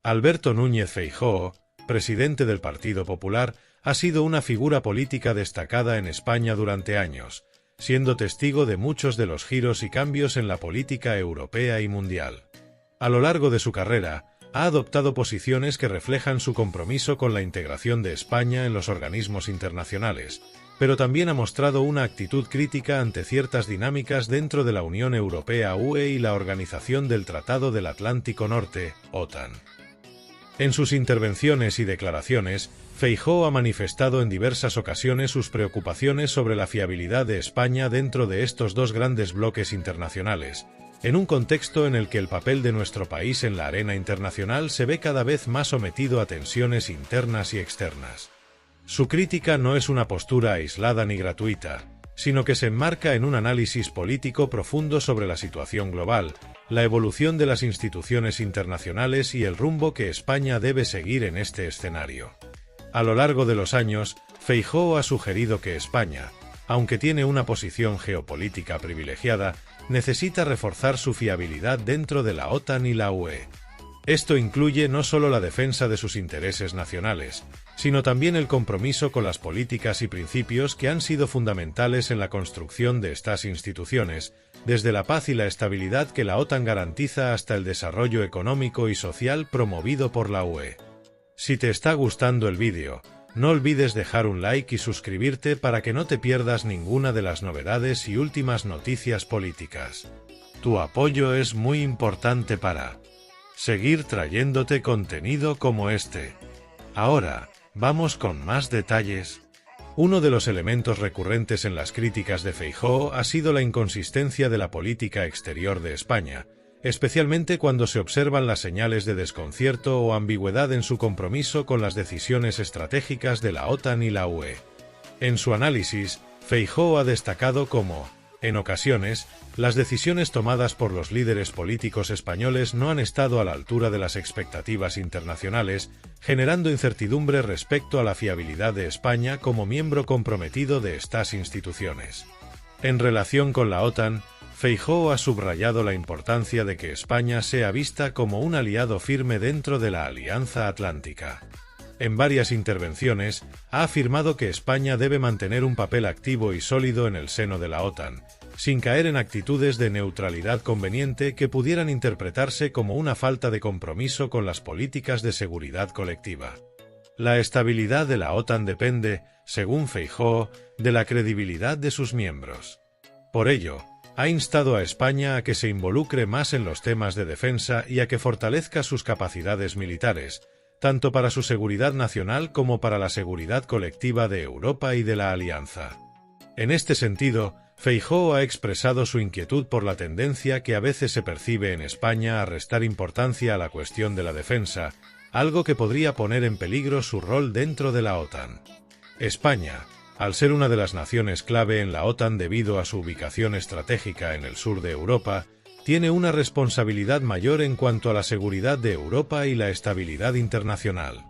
Alberto Núñez Feijóo, presidente del Partido Popular, ha sido una figura política destacada en España durante años, siendo testigo de muchos de los giros y cambios en la política europea y mundial. A lo largo de su carrera, ha adoptado posiciones que reflejan su compromiso con la integración de España en los organismos internacionales, pero también ha mostrado una actitud crítica ante ciertas dinámicas dentro de la Unión Europea-UE y la Organización del Tratado del Atlántico Norte, OTAN. En sus intervenciones y declaraciones, Feijóo ha manifestado en diversas ocasiones sus preocupaciones sobre la fiabilidad de España dentro de estos dos grandes bloques internacionales, en un contexto en el que el papel de nuestro país en la arena internacional se ve cada vez más sometido a tensiones internas y externas. Su crítica no es una postura aislada ni gratuita, sino que se enmarca en un análisis político profundo sobre la situación global, la evolución de las instituciones internacionales y el rumbo que España debe seguir en este escenario. A lo largo de los años, Feijóo ha sugerido que España, aunque tiene una posición geopolítica privilegiada, necesita reforzar su fiabilidad dentro de la OTAN y la UE. Esto incluye no solo la defensa de sus intereses nacionales, sino también el compromiso con las políticas y principios que han sido fundamentales en la construcción de estas instituciones, desde la paz y la estabilidad que la OTAN garantiza hasta el desarrollo económico y social promovido por la UE. Si te está gustando el vídeo, no olvides dejar un like y suscribirte para que no te pierdas ninguna de las novedades y últimas noticias políticas. Tu apoyo es muy importante para seguir trayéndote contenido como este. Ahora, vamos con más detalles. Uno de los elementos recurrentes en las críticas de Feijóo ha sido la inconsistencia de la política exterior de España, especialmente cuando se observan las señales de desconcierto o ambigüedad en su compromiso con las decisiones estratégicas de la OTAN y la UE. En su análisis, Feijóo ha destacado cómo, en ocasiones, las decisiones tomadas por los líderes políticos españoles no han estado a la altura de las expectativas internacionales, generando incertidumbre respecto a la fiabilidad de España como miembro comprometido de estas instituciones. En relación con la OTAN, Feijóo ha subrayado la importancia de que España sea vista como un aliado firme dentro de la Alianza Atlántica. En varias intervenciones, ha afirmado que España debe mantener un papel activo y sólido en el seno de la OTAN, sin caer en actitudes de neutralidad conveniente que pudieran interpretarse como una falta de compromiso con las políticas de seguridad colectiva. La estabilidad de la OTAN depende, según Feijóo, de la credibilidad de sus miembros. Por ello, ha instado a España a que se involucre más en los temas de defensa y a que fortalezca sus capacidades militares, tanto para su seguridad nacional como para la seguridad colectiva de Europa y de la Alianza. En este sentido, Feijóo ha expresado su inquietud por la tendencia que a veces se percibe en España a restar importancia a la cuestión de la defensa, algo que podría poner en peligro su rol dentro de la OTAN. España, al ser una de las naciones clave en la OTAN debido a su ubicación estratégica en el sur de Europa, tiene una responsabilidad mayor en cuanto a la seguridad de Europa y la estabilidad internacional.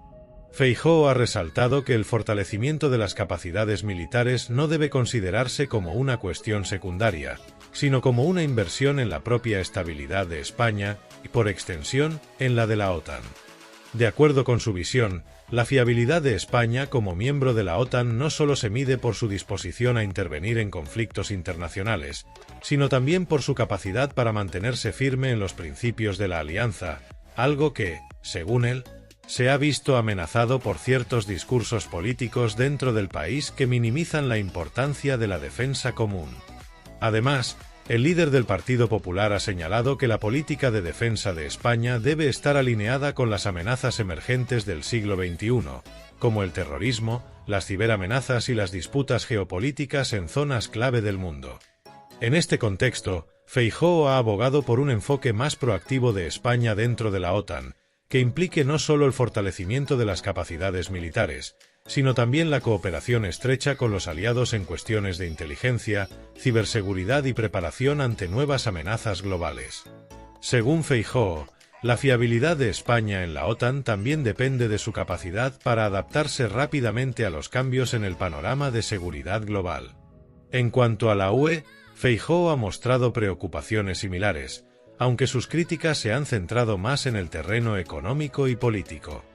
Feijóo ha resaltado que el fortalecimiento de las capacidades militares no debe considerarse como una cuestión secundaria, sino como una inversión en la propia estabilidad de España y, por extensión, en la de la OTAN. De acuerdo con su visión, la fiabilidad de España como miembro de la OTAN no solo se mide por su disposición a intervenir en conflictos internacionales, sino también por su capacidad para mantenerse firme en los principios de la alianza, algo que, según él, se ha visto amenazado por ciertos discursos políticos dentro del país que minimizan la importancia de la defensa común. Además, el líder del Partido Popular ha señalado que la política de defensa de España debe estar alineada con las amenazas emergentes del siglo XXI, como el terrorismo, las ciberamenazas y las disputas geopolíticas en zonas clave del mundo. En este contexto, Feijóo ha abogado por un enfoque más proactivo de España dentro de la OTAN, que implique no solo el fortalecimiento de las capacidades militares, sino también la cooperación estrecha con los aliados en cuestiones de inteligencia, ciberseguridad y preparación ante nuevas amenazas globales. Según Feijóo, la fiabilidad de España en la OTAN también depende de su capacidad para adaptarse rápidamente a los cambios en el panorama de seguridad global. En cuanto a la UE, Feijóo ha mostrado preocupaciones similares, aunque sus críticas se han centrado más en el terreno económico y político.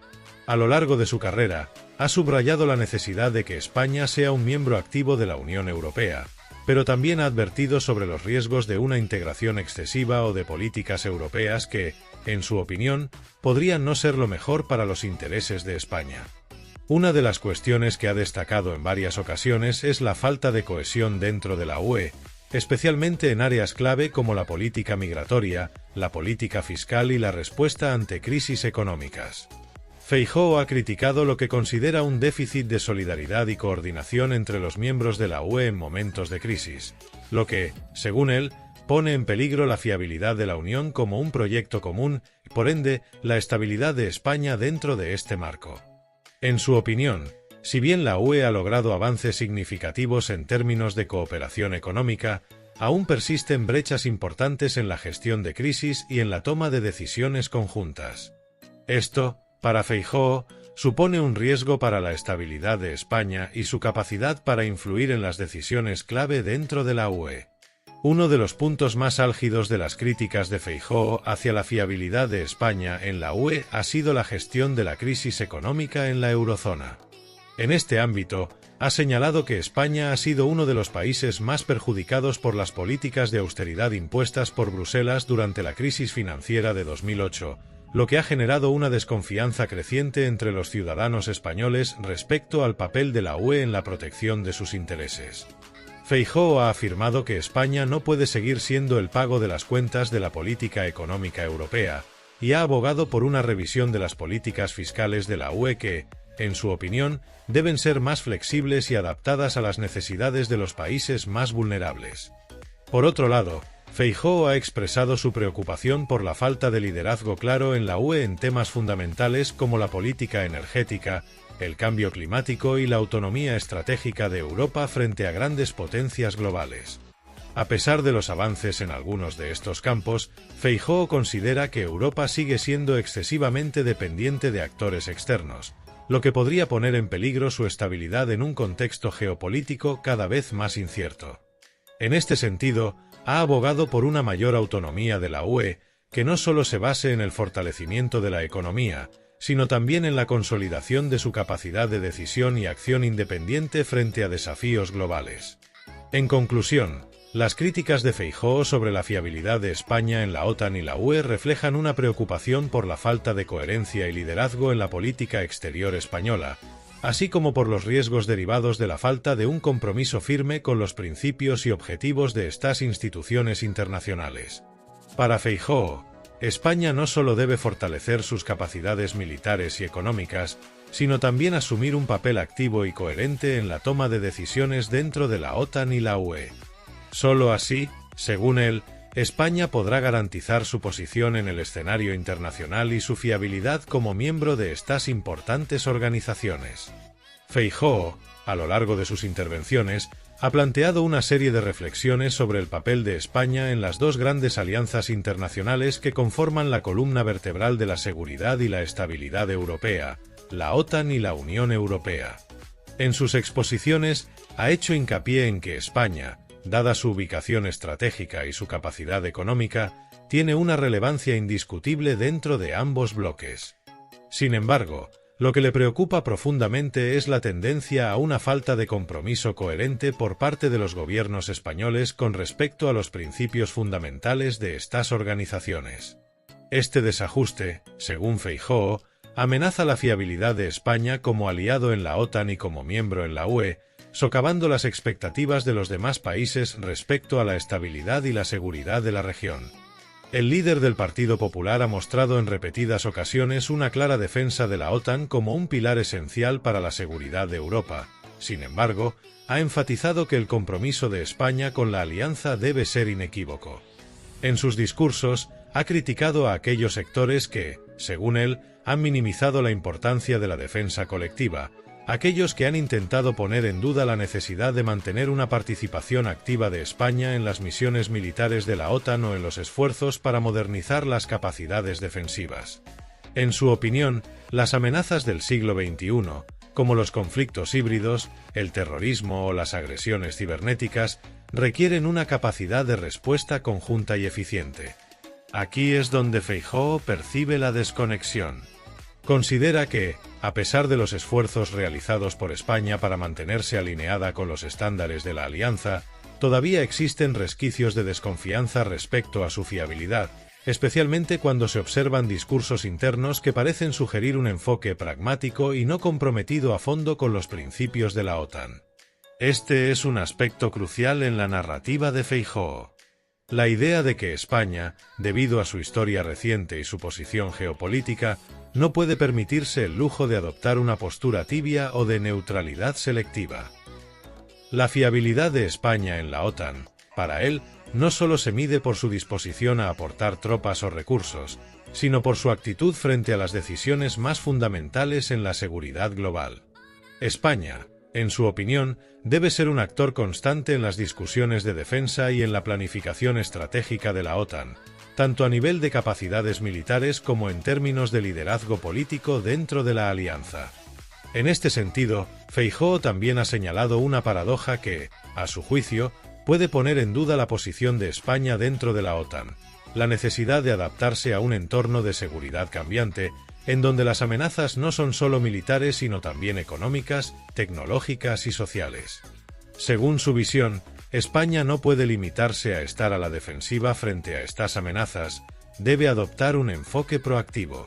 A lo largo de su carrera, ha subrayado la necesidad de que España sea un miembro activo de la Unión Europea, pero también ha advertido sobre los riesgos de una integración excesiva o de políticas europeas que, en su opinión, podrían no ser lo mejor para los intereses de España. Una de las cuestiones que ha destacado en varias ocasiones es la falta de cohesión dentro de la UE, especialmente en áreas clave como la política migratoria, la política fiscal y la respuesta ante crisis económicas. Feijóo ha criticado lo que considera un déficit de solidaridad y coordinación entre los miembros de la UE en momentos de crisis, lo que, según él, pone en peligro la fiabilidad de la Unión como un proyecto común y, por ende, la estabilidad de España dentro de este marco. En su opinión, si bien la UE ha logrado avances significativos en términos de cooperación económica, aún persisten brechas importantes en la gestión de crisis y en la toma de decisiones conjuntas. Esto, para Feijóo, supone un riesgo para la estabilidad de España y su capacidad para influir en las decisiones clave dentro de la UE. Uno de los puntos más álgidos de las críticas de Feijóo hacia la fiabilidad de España en la UE ha sido la gestión de la crisis económica en la eurozona. En este ámbito, ha señalado que España ha sido uno de los países más perjudicados por las políticas de austeridad impuestas por Bruselas durante la crisis financiera de 2008, lo que ha generado una desconfianza creciente entre los ciudadanos españoles respecto al papel de la UE en la protección de sus intereses. Feijóo ha afirmado que España no puede seguir siendo el pago de las cuentas de la política económica europea, y ha abogado por una revisión de las políticas fiscales de la UE que, en su opinión, deben ser más flexibles y adaptadas a las necesidades de los países más vulnerables. Por otro lado, Feijóo ha expresado su preocupación por la falta de liderazgo claro en la UE en temas fundamentales como la política energética, el cambio climático y la autonomía estratégica de Europa frente a grandes potencias globales. A pesar de los avances en algunos de estos campos, Feijóo considera que Europa sigue siendo excesivamente dependiente de actores externos, lo que podría poner en peligro su estabilidad en un contexto geopolítico cada vez más incierto. En este sentido, ha abogado por una mayor autonomía de la UE, que no solo se base en el fortalecimiento de la economía, sino también en la consolidación de su capacidad de decisión y acción independiente frente a desafíos globales. En conclusión, las críticas de Feijóo sobre la fiabilidad de España en la OTAN y la UE reflejan una preocupación por la falta de coherencia y liderazgo en la política exterior española, así como por los riesgos derivados de la falta de un compromiso firme con los principios y objetivos de estas instituciones internacionales. Para Feijóo, España no solo debe fortalecer sus capacidades militares y económicas, sino también asumir un papel activo y coherente en la toma de decisiones dentro de la OTAN y la UE. Solo así, según él, España podrá garantizar su posición en el escenario internacional y su fiabilidad como miembro de estas importantes organizaciones. Feijóo, a lo largo de sus intervenciones, ha planteado una serie de reflexiones sobre el papel de España en las dos grandes alianzas internacionales que conforman la columna vertebral de la seguridad y la estabilidad europea, la OTAN y la Unión Europea. En sus exposiciones, ha hecho hincapié en que España, dada su ubicación estratégica y su capacidad económica, tiene una relevancia indiscutible dentro de ambos bloques. Sin embargo, lo que le preocupa profundamente es la tendencia a una falta de compromiso coherente por parte de los gobiernos españoles con respecto a los principios fundamentales de estas organizaciones. Este desajuste, según Feijóo, amenaza la fiabilidad de España como aliado en la OTAN y como miembro en la UE, socavando las expectativas de los demás países respecto a la estabilidad y la seguridad de la región. El líder del Partido Popular ha mostrado en repetidas ocasiones una clara defensa de la OTAN como un pilar esencial para la seguridad de Europa. Sin embargo, ha enfatizado que el compromiso de España con la alianza debe ser inequívoco. En sus discursos, ha criticado a aquellos sectores que, según él, han minimizado la importancia de la defensa colectiva, aquellos que han intentado poner en duda la necesidad de mantener una participación activa de España en las misiones militares de la OTAN o en los esfuerzos para modernizar las capacidades defensivas. En su opinión, las amenazas del siglo XXI, como los conflictos híbridos, el terrorismo o las agresiones cibernéticas, requieren una capacidad de respuesta conjunta y eficiente. Aquí es donde Feijóo percibe la desconexión. Considera que, a pesar de los esfuerzos realizados por España para mantenerse alineada con los estándares de la alianza, todavía existen resquicios de desconfianza respecto a su fiabilidad, especialmente cuando se observan discursos internos que parecen sugerir un enfoque pragmático y no comprometido a fondo con los principios de la OTAN. Este es un aspecto crucial en la narrativa de Feijóo. La idea de que España, debido a su historia reciente y su posición geopolítica, no puede permitirse el lujo de adoptar una postura tibia o de neutralidad selectiva. La fiabilidad de España en la OTAN, para él, no solo se mide por su disposición a aportar tropas o recursos, sino por su actitud frente a las decisiones más fundamentales en la seguridad global. España, en su opinión, debe ser un actor constante en las discusiones de defensa y en la planificación estratégica de la OTAN, tanto a nivel de capacidades militares como en términos de liderazgo político dentro de la alianza. En este sentido, Feijóo también ha señalado una paradoja que, a su juicio, puede poner en duda la posición de España dentro de la OTAN, la necesidad de adaptarse a un entorno de seguridad cambiante, en donde las amenazas no son solo militares sino también económicas, tecnológicas y sociales. Según su visión, España no puede limitarse a estar a la defensiva frente a estas amenazas, debe adoptar un enfoque proactivo.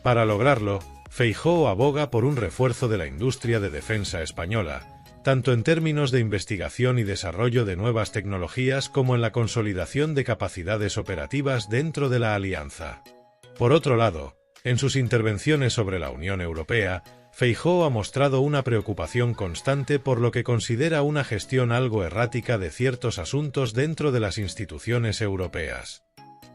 Para lograrlo, Feijóo aboga por un refuerzo de la industria de defensa española, tanto en términos de investigación y desarrollo de nuevas tecnologías como en la consolidación de capacidades operativas dentro de la alianza. Por otro lado, en sus intervenciones sobre la Unión Europea, Feijóo ha mostrado una preocupación constante por lo que considera una gestión algo errática de ciertos asuntos dentro de las instituciones europeas.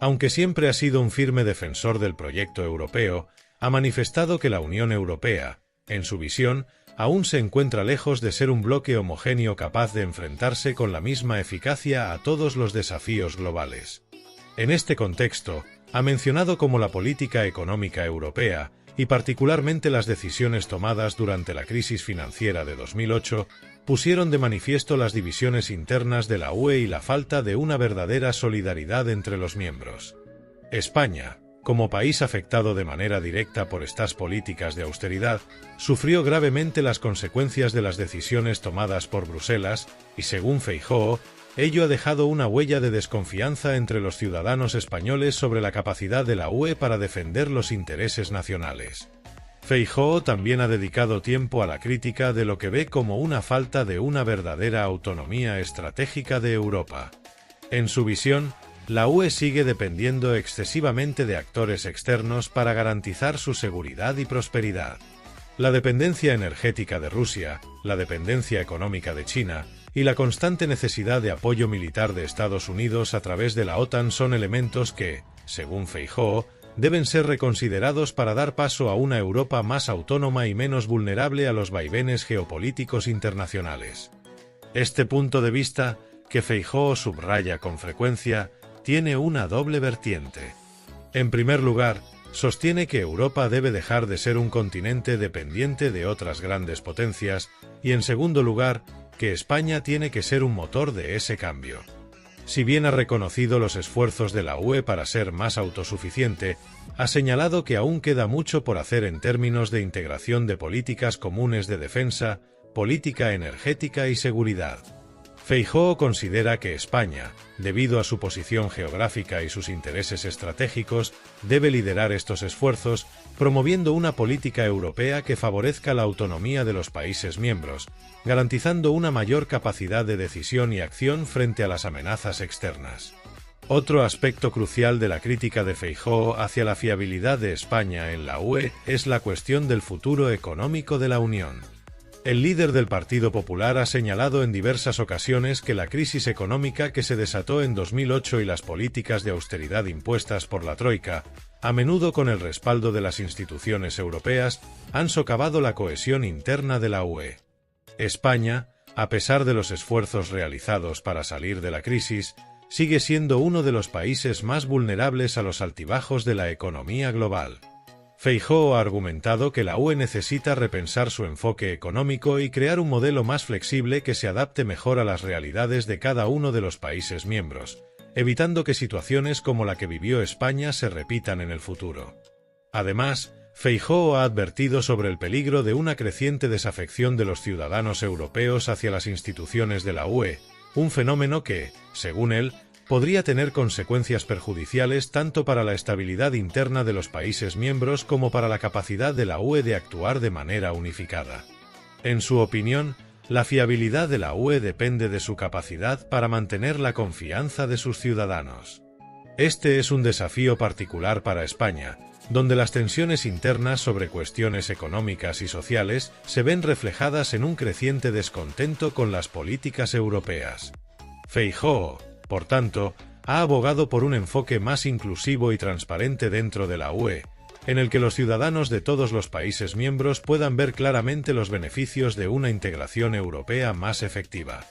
Aunque siempre ha sido un firme defensor del proyecto europeo, ha manifestado que la Unión Europea, en su visión, aún se encuentra lejos de ser un bloque homogéneo capaz de enfrentarse con la misma eficacia a todos los desafíos globales. En este contexto, ha mencionado cómo la política económica europea, y particularmente las decisiones tomadas durante la crisis financiera de 2008, pusieron de manifiesto las divisiones internas de la UE y la falta de una verdadera solidaridad entre los miembros. España, como país afectado de manera directa por estas políticas de austeridad, sufrió gravemente las consecuencias de las decisiones tomadas por Bruselas y, según Feijóo, ello ha dejado una huella de desconfianza entre los ciudadanos españoles sobre la capacidad de la UE para defender los intereses nacionales. Feijóo también ha dedicado tiempo a la crítica de lo que ve como una falta de una verdadera autonomía estratégica de Europa. En su visión, la UE sigue dependiendo excesivamente de actores externos para garantizar su seguridad y prosperidad. La dependencia energética de Rusia, la dependencia económica de China y la constante necesidad de apoyo militar de Estados Unidos a través de la OTAN son elementos que, según Feijóo, deben ser reconsiderados para dar paso a una Europa más autónoma y menos vulnerable a los vaivenes geopolíticos internacionales. Este punto de vista, que Feijóo subraya con frecuencia, tiene una doble vertiente. En primer lugar, sostiene que Europa debe dejar de ser un continente dependiente de otras grandes potencias, y en segundo lugar, que España tiene que ser un motor de ese cambio. Si bien ha reconocido los esfuerzos de la UE para ser más autosuficiente, ha señalado que aún queda mucho por hacer en términos de integración de políticas comunes de defensa, política energética y seguridad. Feijóo considera que España, debido a su posición geográfica y sus intereses estratégicos, debe liderar estos esfuerzos, promoviendo una política europea que favorezca la autonomía de los países miembros, garantizando una mayor capacidad de decisión y acción frente a las amenazas externas. Otro aspecto crucial de la crítica de Feijóo hacia la fiabilidad de España en la UE es la cuestión del futuro económico de la Unión. El líder del Partido Popular ha señalado en diversas ocasiones que la crisis económica que se desató en 2008 y las políticas de austeridad impuestas por la Troika, a menudo con el respaldo de las instituciones europeas, han socavado la cohesión interna de la UE. España, a pesar de los esfuerzos realizados para salir de la crisis, sigue siendo uno de los países más vulnerables a los altibajos de la economía global. Feijóo ha argumentado que la UE necesita repensar su enfoque económico y crear un modelo más flexible que se adapte mejor a las realidades de cada uno de los países miembros, evitando que situaciones como la que vivió España se repitan en el futuro. Además, Feijóo ha advertido sobre el peligro de una creciente desafección de los ciudadanos europeos hacia las instituciones de la UE, un fenómeno que, según él, podría tener consecuencias perjudiciales tanto para la estabilidad interna de los países miembros como para la capacidad de la UE de actuar de manera unificada. En su opinión, la fiabilidad de la UE depende de su capacidad para mantener la confianza de sus ciudadanos. Este es un desafío particular para España, donde las tensiones internas sobre cuestiones económicas y sociales se ven reflejadas en un creciente descontento con las políticas europeas. Feijóo, por tanto, ha abogado por un enfoque más inclusivo y transparente dentro de la UE, en el que los ciudadanos de todos los países miembros puedan ver claramente los beneficios de una integración europea más efectiva.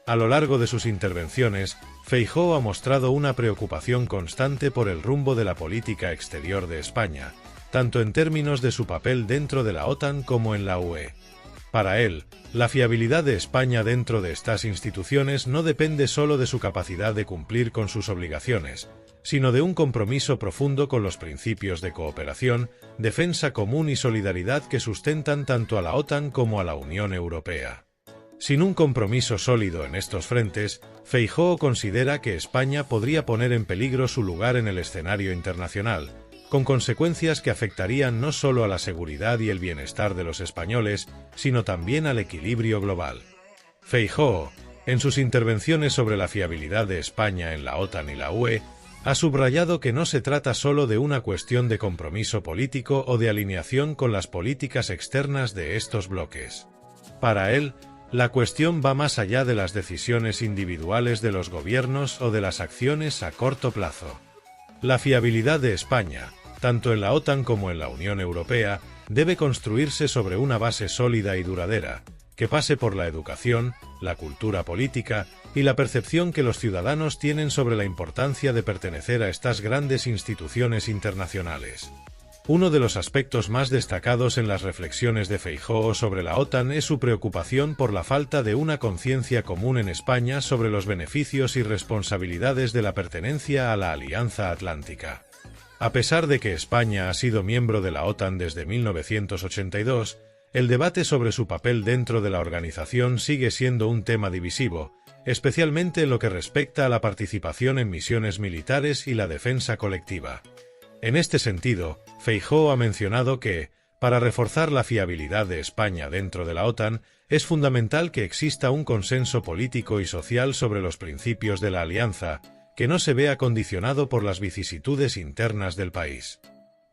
A lo largo de sus intervenciones, Feijóo ha mostrado una preocupación constante por el rumbo de la política exterior de España, tanto en términos de su papel dentro de la OTAN como en la UE. Para él, la fiabilidad de España dentro de estas instituciones no depende solo de su capacidad de cumplir con sus obligaciones, sino de un compromiso profundo con los principios de cooperación, defensa común y solidaridad que sustentan tanto a la OTAN como a la Unión Europea. Sin un compromiso sólido en estos frentes, Feijóo considera que España podría poner en peligro su lugar en el escenario internacional, con consecuencias que afectarían no solo a la seguridad y el bienestar de los españoles, sino también al equilibrio global. Feijóo, en sus intervenciones sobre la fiabilidad de España en la OTAN y la UE, ha subrayado que no se trata solo de una cuestión de compromiso político o de alineación con las políticas externas de estos bloques. Para él, la cuestión va más allá de las decisiones individuales de los gobiernos o de las acciones a corto plazo. La fiabilidad de España, tanto en la OTAN como en la Unión Europea, debe construirse sobre una base sólida y duradera, que pase por la educación, la cultura política y la percepción que los ciudadanos tienen sobre la importancia de pertenecer a estas grandes instituciones internacionales. Uno de los aspectos más destacados en las reflexiones de Feijóo sobre la OTAN es su preocupación por la falta de una conciencia común en España sobre los beneficios y responsabilidades de la pertenencia a la Alianza Atlántica. A pesar de que España ha sido miembro de la OTAN desde 1982, el debate sobre su papel dentro de la organización sigue siendo un tema divisivo, especialmente en lo que respecta a la participación en misiones militares y la defensa colectiva. En este sentido, Feijóo ha mencionado que, para reforzar la fiabilidad de España dentro de la OTAN, es fundamental que exista un consenso político y social sobre los principios de la alianza, que no se vea condicionado por las vicisitudes internas del país.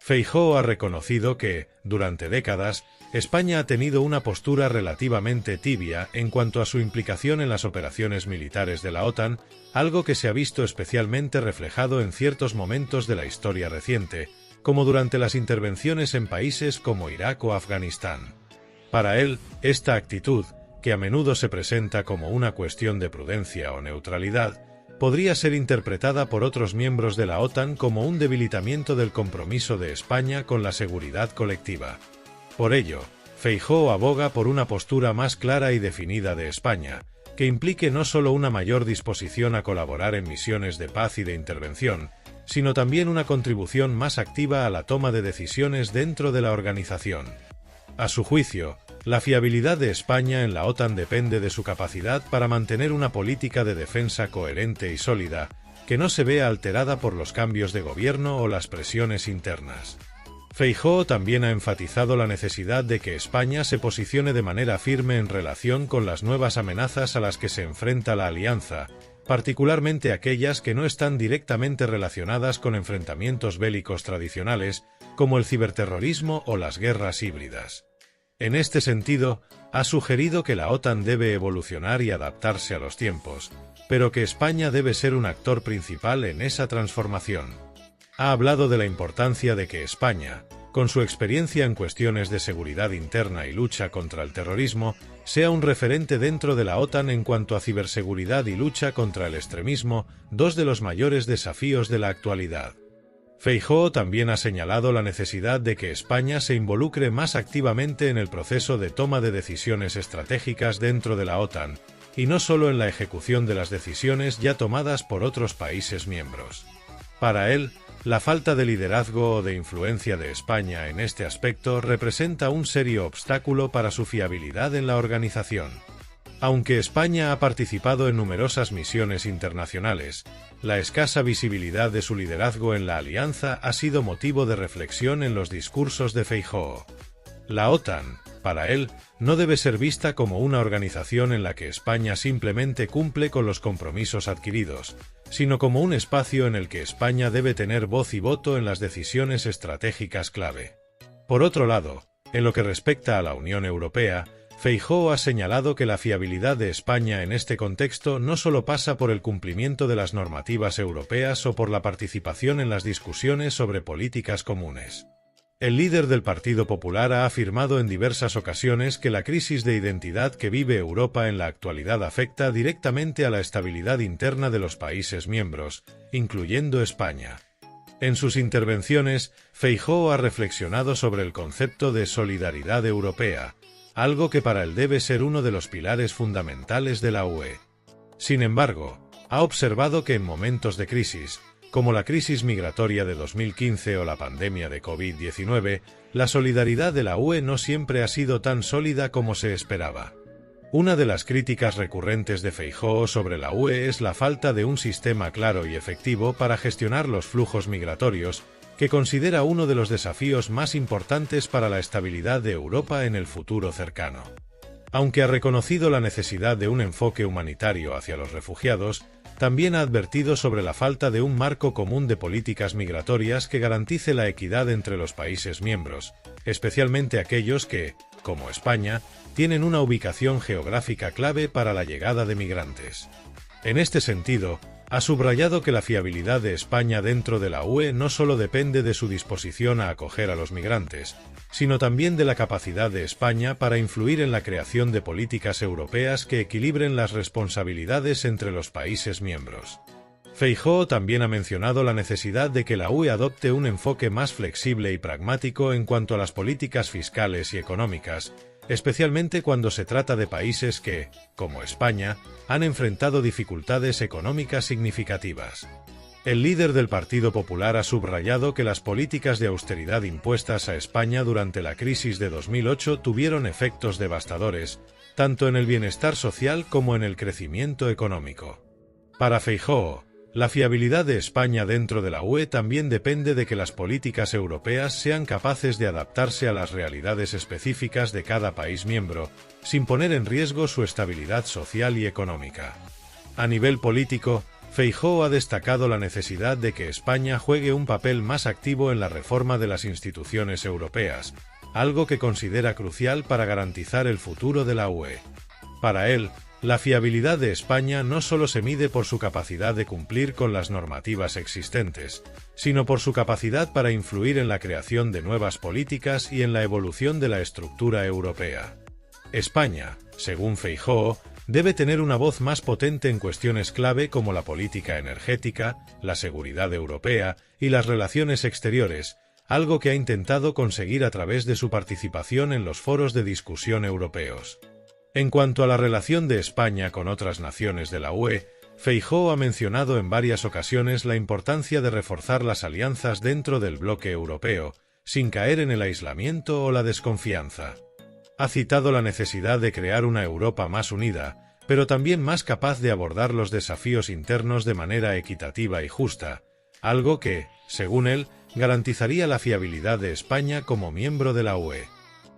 Feijóo ha reconocido que, durante décadas, España ha tenido una postura relativamente tibia en cuanto a su implicación en las operaciones militares de la OTAN, algo que se ha visto especialmente reflejado en ciertos momentos de la historia reciente, como durante las intervenciones en países como Irak o Afganistán. Para él, esta actitud, que a menudo se presenta como una cuestión de prudencia o neutralidad, podría ser interpretada por otros miembros de la OTAN como un debilitamiento del compromiso de España con la seguridad colectiva. Por ello, Feijóo aboga por una postura más clara y definida de España, que implique no solo una mayor disposición a colaborar en misiones de paz y de intervención, sino también una contribución más activa a la toma de decisiones dentro de la organización. A su juicio, la fiabilidad de España en la OTAN depende de su capacidad para mantener una política de defensa coherente y sólida, que no se vea alterada por los cambios de gobierno o las presiones internas. Feijóo también ha enfatizado la necesidad de que España se posicione de manera firme en relación con las nuevas amenazas a las que se enfrenta la alianza, particularmente aquellas que no están directamente relacionadas con enfrentamientos bélicos tradicionales, como el ciberterrorismo o las guerras híbridas. En este sentido, ha sugerido que la OTAN debe evolucionar y adaptarse a los tiempos, pero que España debe ser un actor principal en esa transformación. Ha hablado de la importancia de que España, con su experiencia en cuestiones de seguridad interna y lucha contra el terrorismo, sea un referente dentro de la OTAN en cuanto a ciberseguridad y lucha contra el extremismo, dos de los mayores desafíos de la actualidad. Feijóo también ha señalado la necesidad de que España se involucre más activamente en el proceso de toma de decisiones estratégicas dentro de la OTAN, y no solo en la ejecución de las decisiones ya tomadas por otros países miembros. Para él, la falta de liderazgo o de influencia de España en este aspecto representa un serio obstáculo para su fiabilidad en la organización. Aunque España ha participado en numerosas misiones internacionales, la escasa visibilidad de su liderazgo en la alianza ha sido motivo de reflexión en los discursos de Feijóo. La OTAN, para él, no debe ser vista como una organización en la que España simplemente cumple con los compromisos adquiridos, sino como un espacio en el que España debe tener voz y voto en las decisiones estratégicas clave. Por otro lado, en lo que respecta a la Unión Europea, Feijóo ha señalado que la fiabilidad de España en este contexto no solo pasa por el cumplimiento de las normativas europeas o por la participación en las discusiones sobre políticas comunes. El líder del Partido Popular ha afirmado en diversas ocasiones que la crisis de identidad que vive Europa en la actualidad afecta directamente a la estabilidad interna de los países miembros, incluyendo España. En sus intervenciones, Feijóo ha reflexionado sobre el concepto de solidaridad europea, algo que para él debe ser uno de los pilares fundamentales de la UE. Sin embargo, ha observado que en momentos de crisis, como la crisis migratoria de 2015 o la pandemia de COVID-19, la solidaridad de la UE no siempre ha sido tan sólida como se esperaba. Una de las críticas recurrentes de Feijóo sobre la UE es la falta de un sistema claro y efectivo para gestionar los flujos migratorios, que considera uno de los desafíos más importantes para la estabilidad de Europa en el futuro cercano. Aunque ha reconocido la necesidad de un enfoque humanitario hacia los refugiados, también ha advertido sobre la falta de un marco común de políticas migratorias que garantice la equidad entre los países miembros, especialmente aquellos que, como España, tienen una ubicación geográfica clave para la llegada de migrantes. En este sentido, ha subrayado que la fiabilidad de España dentro de la UE no solo depende de su disposición a acoger a los migrantes, sino también de la capacidad de España para influir en la creación de políticas europeas que equilibren las responsabilidades entre los países miembros. Feijóo también ha mencionado la necesidad de que la UE adopte un enfoque más flexible y pragmático en cuanto a las políticas fiscales y económicas, especialmente cuando se trata de países que, como España, han enfrentado dificultades económicas significativas. El líder del Partido Popular ha subrayado que las políticas de austeridad impuestas a España durante la crisis de 2008 tuvieron efectos devastadores, tanto en el bienestar social como en el crecimiento económico. Para Feijóo, la fiabilidad de España dentro de la UE también depende de que las políticas europeas sean capaces de adaptarse a las realidades específicas de cada país miembro, sin poner en riesgo su estabilidad social y económica. A nivel político, Feijóo ha destacado la necesidad de que España juegue un papel más activo en la reforma de las instituciones europeas, algo que considera crucial para garantizar el futuro de la UE. Para él, la fiabilidad de España no solo se mide por su capacidad de cumplir con las normativas existentes, sino por su capacidad para influir en la creación de nuevas políticas y en la evolución de la estructura europea. España, según Feijóo, debe tener una voz más potente en cuestiones clave como la política energética, la seguridad europea y las relaciones exteriores, algo que ha intentado conseguir a través de su participación en los foros de discusión europeos. En cuanto a la relación de España con otras naciones de la UE, Feijóo ha mencionado en varias ocasiones la importancia de reforzar las alianzas dentro del bloque europeo, sin caer en el aislamiento o la desconfianza. Ha citado la necesidad de crear una Europa más unida, pero también más capaz de abordar los desafíos internos de manera equitativa y justa, algo que, según él, garantizaría la fiabilidad de España como miembro de la UE.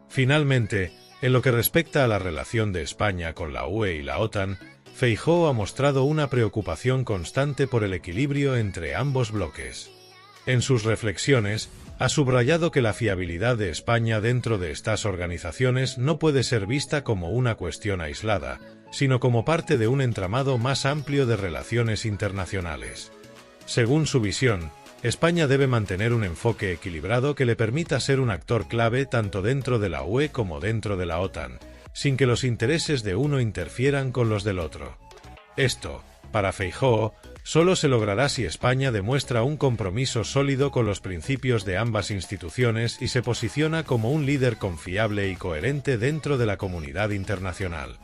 Finalmente, en lo que respecta a la relación de España con la UE y la OTAN, Feijóo ha mostrado una preocupación constante por el equilibrio entre ambos bloques. En sus reflexiones, ha subrayado que la fiabilidad de España dentro de estas organizaciones no puede ser vista como una cuestión aislada, sino como parte de un entramado más amplio de relaciones internacionales. Según su visión, España debe mantener un enfoque equilibrado que le permita ser un actor clave tanto dentro de la UE como dentro de la OTAN, sin que los intereses de uno interfieran con los del otro. Esto, para Feijóo, solo se logrará si España demuestra un compromiso sólido con los principios de ambas instituciones y se posiciona como un líder confiable y coherente dentro de la comunidad internacional.